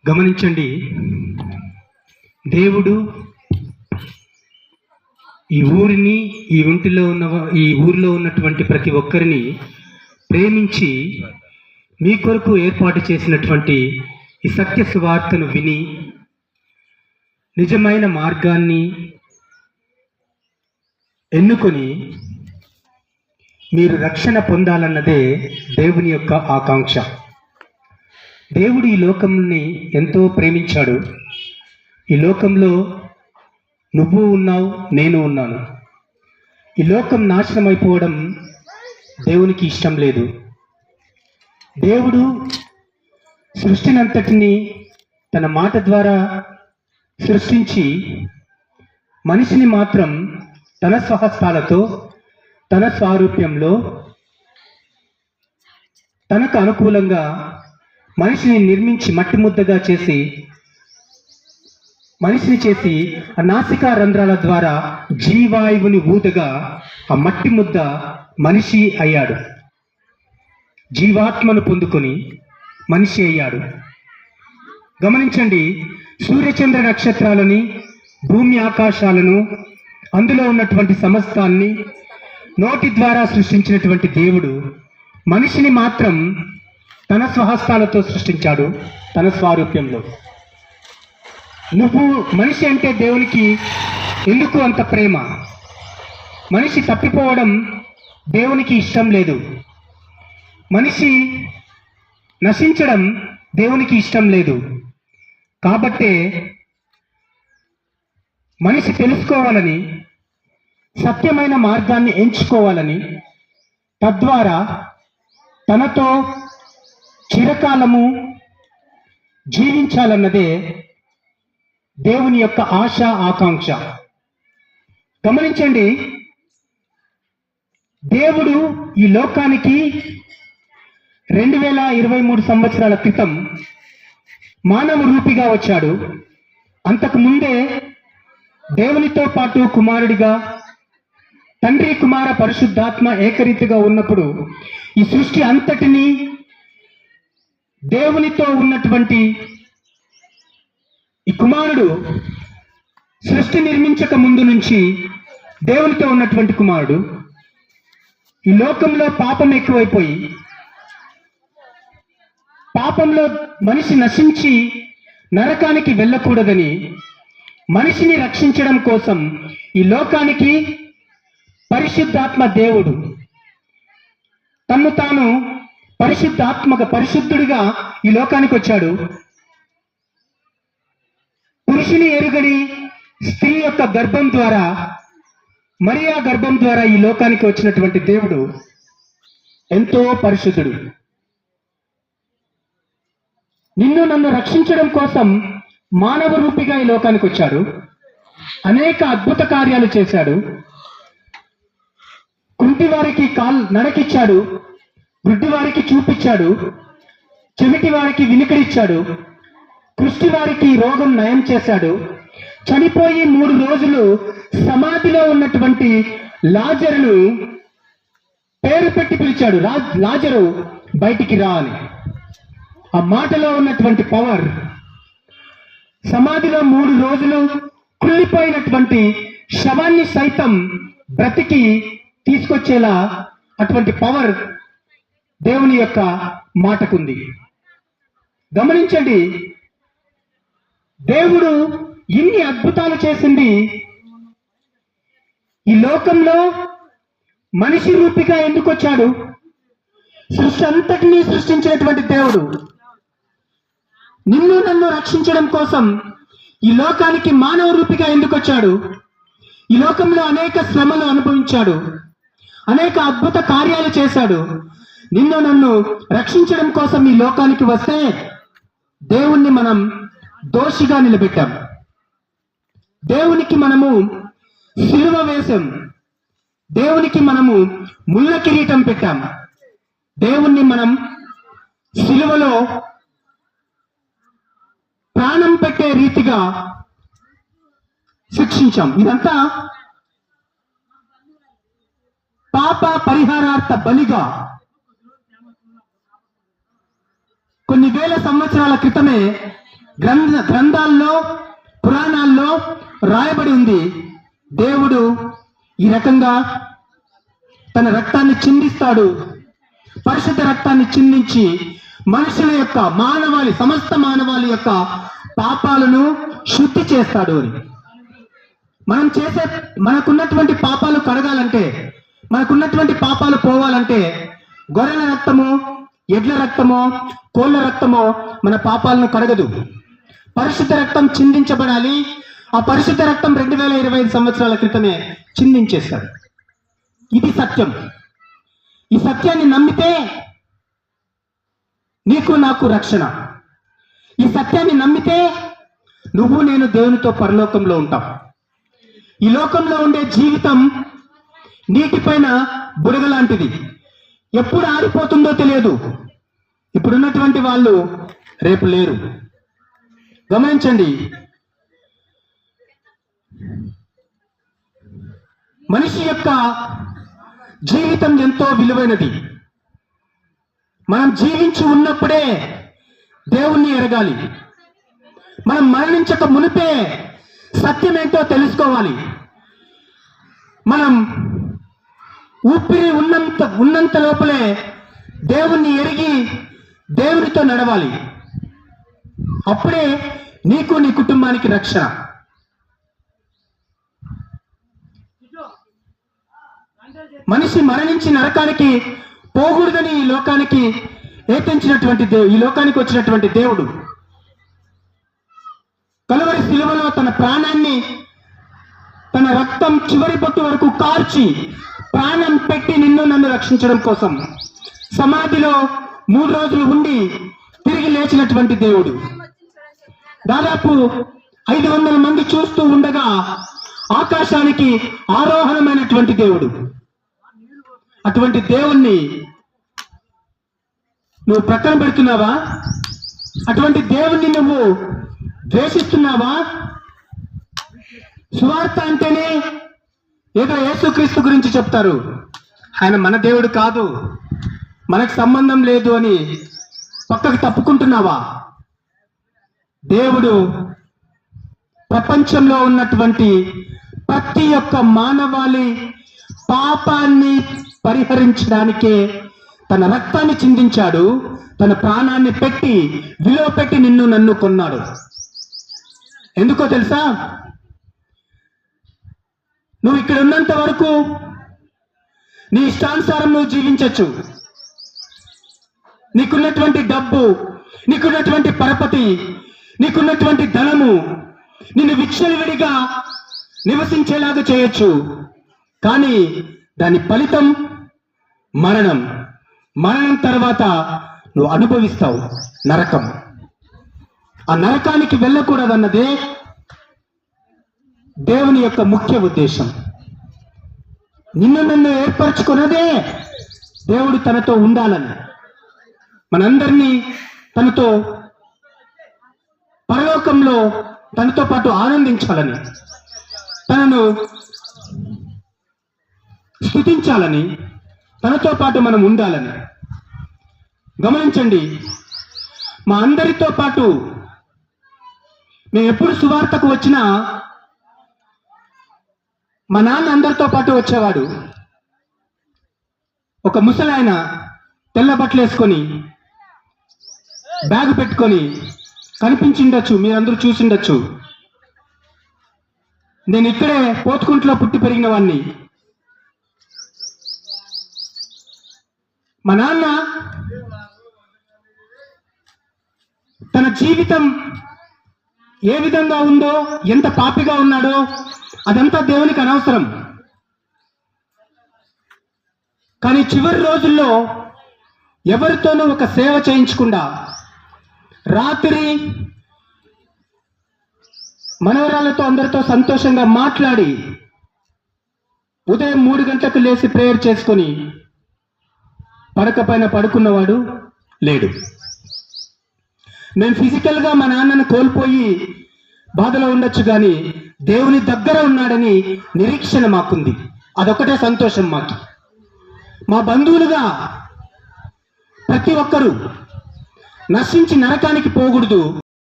గమనించండి, దేవుడు ఈ ఊరిని ఈ ఊరిలో ఉన్నటువంటి ప్రతి ఒక్కరిని ప్రేమించి మీ కొరకు ఏర్పాటు చేసినటువంటి ఈ సత్య సువార్తను విని నిజమైన మార్గాన్ని ఎన్నుకొని మీరు రక్షణ పొందాలన్నదే దేవుని యొక్క ఆకాంక్ష. దేవుడు ఈ లోకంని ఎంతో ప్రేమించాడు. ఈ లోకంలో నువ్వు ఉన్నావు, నేను ఉన్నాను. ఈ లోకం నాశనం అయిపోవడం దేవునికి ఇష్టం లేదు. దేవుడు సృష్టినంతటిని తన మాట ద్వారా సృష్టించి మనిషిని మాత్రం తన స్వహస్తాలతో తన స్వారూప్యంలో తనకు అనుకూలంగా మనిషిని నిర్మించి మట్టి ముద్దగా చేసి మనిషిని చేసి ఆ నాసికా రంధ్రాల ద్వారా జీవాయువుని ఊదగా ఆ మట్టి ముద్ద మనిషి అయ్యాడు. జీవాత్మను పొందుకొని మనిషి అయ్యాడు. గమనించండి, సూర్యచంద్ర నక్షత్రాలని, భూమి ఆకాశాలను, అందులో ఉన్నటువంటి సమస్తాన్ని నోటి ద్వారా సృష్టించినటువంటి దేవుడు మనిషిని మాత్రం తన స్వహస్తాలతో సృష్టించాడు, తన స్వారూప్యంలో. నువ్వు మనిషి అంటే దేవునికి ఎందుకు అంత ప్రేమ? మనిషి తప్పిపోవడం దేవునికి ఇష్టం లేదు. మనిషి నశించడం దేవునికి ఇష్టం లేదు. కాబట్టే మనిషి తెలుసుకోవాలని, సత్యమైన మార్గాన్ని ఎంచుకోవాలని, తద్వారా తనతో చిరకాలము జీవించాలన్నదే దేవుని యొక్క ఆశ, ఆకాంక్ష. గమనించండి, దేవుడు ఈ లోకానికి 2023 సంవత్సరాల క్రితం మానవ రూపిగా వచ్చాడు. అంతకు ముందే దేవునితో పాటు కుమారుడిగా, తండ్రి కుమార పరిశుద్ధాత్మ ఏకరీతిగా ఉన్నప్పుడు ఈ సృష్టి అంతటినీ దేవునితో ఉన్నటువంటి ఈ కుమారుడు సృష్టి నిర్మించక ముందు నుంచి దేవునితో ఉన్నటువంటి కుమారుడు ఈ లోకంలో పాపం ఎక్కువైపోయి పాపంలో మనిషి నశించి నరకానికి వెళ్ళకూడదని మనిషిని రక్షించడం కోసం ఈ లోకానికి పరిశుద్ధాత్మ దేవుడు తన్ను తాను పరిశుద్ధుడిగా ఈ లోకానికి వచ్చాడు. పురుషుని ఎరుగని స్త్రీ యొక్క గర్భం ద్వారా, మరియా గర్భం ద్వారా ఈ లోకానికి వచ్చినటువంటి దేవుడు ఎంతో పరిశుద్ధుడు. నిన్ను నన్ను రక్షించడం కోసం మానవ రూపిగా ఈ లోకానికి వచ్చాడు. అనేక అద్భుత కార్యాలు చేశాడు. కుంటి వారికి నడకిచ్చాడు, గుడ్డి వారికి చూపించాడు, చెవిటి వారికి వినికిడిచ్చాడు, కుష్టి వారికి రోగం నయం చేశాడు. చనిపోయి 3 రోజులు సమాధిలో ఉన్నటువంటి లాజరును పేరు పెట్టి పిలిచాడు, లాజరు బయటికి రా అని. ఆ మాటలో ఉన్నటువంటి పవర్, సమాధిలో 3 రోజులు కుళ్ళిపోయినటువంటి శవాన్ని సైతం బ్రతికి తీసుకొచ్చేలా అటువంటి పవర్ దేవుని యొక్క మాటకుంది. గమనించండి, దేవుడు ఇన్ని అద్భుతాలు చేసింది ఈ లోకంలో మనిషి రూపిగా ఎందుకు వచ్చాడు? సృష్టి అంతటినీ సృష్టించినటువంటి దేవుడు నిన్ను నన్ను రక్షించడం కోసం ఈ లోకానికి మానవ రూపిగా ఎందుకు వచ్చాడు? ఈ లోకంలో అనేక శ్రమలు అనుభవించాడు, అనేక అద్భుత కార్యాలు చేశాడు. నిన్ను నన్ను రక్షించడం కోసం ఈ లోకానికి వస్తే దేవుణ్ణి మనం దోషిగా నిలబెట్టాం. దేవునికి మనము సిలువ వేశాం. దేవునికి మనము ముళ్ళ కిరీటం పెట్టాం. దేవుణ్ణి మనం సిలువలో ప్రాణం పెట్టే రీతిగా శిక్షించాం. ఇదంతా పాప పరిహారార్థ బలిగా కొన్ని వేల సంవత్సరాల క్రితమే గ్రంథాల్లో పురాణాల్లో రాయబడి ఉంది. దేవుడు ఈ రకంగా తన రక్తాన్ని చిందిస్తాడు. పరిశుద్ధ రక్తాన్ని చిందించి మనుషుల యొక్క సమస్త మానవాళి యొక్క పాపాలను శుద్ధి చేస్తాడు అని. మనకున్నటువంటి పాపాలు కడగాలంటే, మనకున్నటువంటి పాపాలు పోవాలంటే గొర్రెల రక్తము, ఎడ్ల రక్తమో, కోళ్ళ రక్తమో మన పాపాలను కడగదు. పరిశుద్ధ రక్తం చిందించబడాలి. ఆ పరిశుద్ధ రక్తం 2025 సంవత్సరాల క్రితమే చిందించేశాడు. ఇది సత్యం. ఈ సత్యాన్ని నమ్మితే నీకు నాకు రక్షణ. ఈ సత్యాన్ని నమ్మితే నువ్వు నేను దేవునితో పరలోకంలో ఉంటాం. ఈ లోకంలో ఉండే జీవితం నీటిపైన బుడగ లాంటిది. ఎప్పుడు ఆరిపోతుందో తెలియదు. ఇప్పుడున్నటువంటి వాళ్ళు రేపు లేరు. గమనించండి, మనిషి యొక్క జీవితం ఎంతో విలువైనది. మనం జీవించి ఉన్నప్పుడే దేవుణ్ణి ఎరగాలి. మనం మరణించక మునిపే సత్యమేంటో తెలుసుకోవాలి. మనం ఊపిరి ఉన్నంత లోపలే దేవుణ్ణి ఎరిగి దేవునితో నడవాలి. అప్పుడే నీకు నీ కుటుంబానికి రక్షణ. మనిషి మరణించి నరకానికి పోకూడదని ఈ లోకానికి ఈ లోకానికి వచ్చినటువంటి దేవుడు కలువరి శిలువలో తన ప్రాణాన్ని, తన రక్తం చివరి బొట్టు వరకు కార్చి ప్రాణం పెట్టి నిన్ను నన్ను రక్షించడం కోసం సమాధిలో 3 రోజులు ఉండి తిరిగి లేచినటువంటి దేవుడు. దాదాపు 500 మంది చూస్తూ ఉండగా ఆకాశానికి ఆరోహణమైనటువంటి దేవుడు. అటువంటి దేవుణ్ణి నువ్వు ప్రక్కన పెడుతున్నావా? అటువంటి దేవుణ్ణి నువ్వు ద్వేషిస్తున్నావా? సువార్త అంటేనే ఏదో యేసుక్రీస్తు గురించి చెప్తారు, ఆయన మన దేవుడు కాదు, మనకు సంబంధం లేదు అని పక్కకు తప్పుకుంటున్నావా? దేవుడు ప్రపంచంలో ఉన్నటువంటి ప్రతి ఒక్క మానవాళి పాపాన్ని పరిహరించడానికే తన రక్తాన్ని చిందించాడు. తన ప్రాణాన్ని పెట్టి విలువ పెట్టి నిన్ను నన్ను కొన్నాడు. ఎందుకో తెలుసా? నువ్వు ఇక్కడ ఉన్నంత వరకు నీ ఇష్టానుసారం నువ్వు జీవించవచ్చు. నీకున్నటువంటి డబ్బు, నీకున్నటువంటి పరపతి, నీకున్నటువంటి ధనము నిన్ను విచ్చలవిడిగా నివసించేలాగా చేయొచ్చు. కానీ దాని ఫలితం మరణం. మరణం తర్వాత నువ్వు అనుభవిస్తావు నరకం. ఆ నరకానికి వెళ్ళకూడదన్నదే దేవుని యొక్క ముఖ్య ఉద్దేశం. నిన్ను నన్ను ఏర్పరచుకున్నదే దేవుడు తనతో ఉండాలని, మనందరినీ తనతో పరలోకంలో తనతో పాటు ఆనందించాలని, తనను స్తుతించాలని, తనతో పాటు మనం ఉండాలని. గమనించండి, మా అందరితో పాటు మేము ఎప్పుడు సువార్తకు వచ్చినా మా నాన్న అందరితో పాటు వచ్చేవాడు. ఒక ముసలాయన తెల్ల బట్టలు వేసుకొని బ్యాగ్ పెట్టుకొని కనిపించిండొచ్చు, మీరందరూ చూసిండొచ్చు. నేను ఇక్కడే పోతుకుంట్లో పుట్టి పెరిగిన వాడిని. మా నాన్న తన జీవితం ఏ విధంగా ఉందో, ఎంత పాపిగా ఉన్నాడో అదంతా దేవునికి అనవసరం. కానీ చివరి రోజుల్లో ఎవరితోనూ ఒక సేవ చేయించకుండా రాత్రి మనవరాలతో అందరితో సంతోషంగా మాట్లాడి ఉదయం 3 గంటలకు లేచి ప్రేయర్ చేసుకొని పడక పైన పడుకున్నవాడు లేడు. నేను ఫిజికల్గా మా నాన్నను కోల్పోయి బాధలో ఉండొచ్చు, కానీ దేవుని దగ్గర ఉన్నాడని నిరీక్షణ మాకుంది. అదొకటే సంతోషం మాకు. మా బంధువులుగా ప్రతి ఒక్కరూ నశించి నరకానికి పోకూడదు,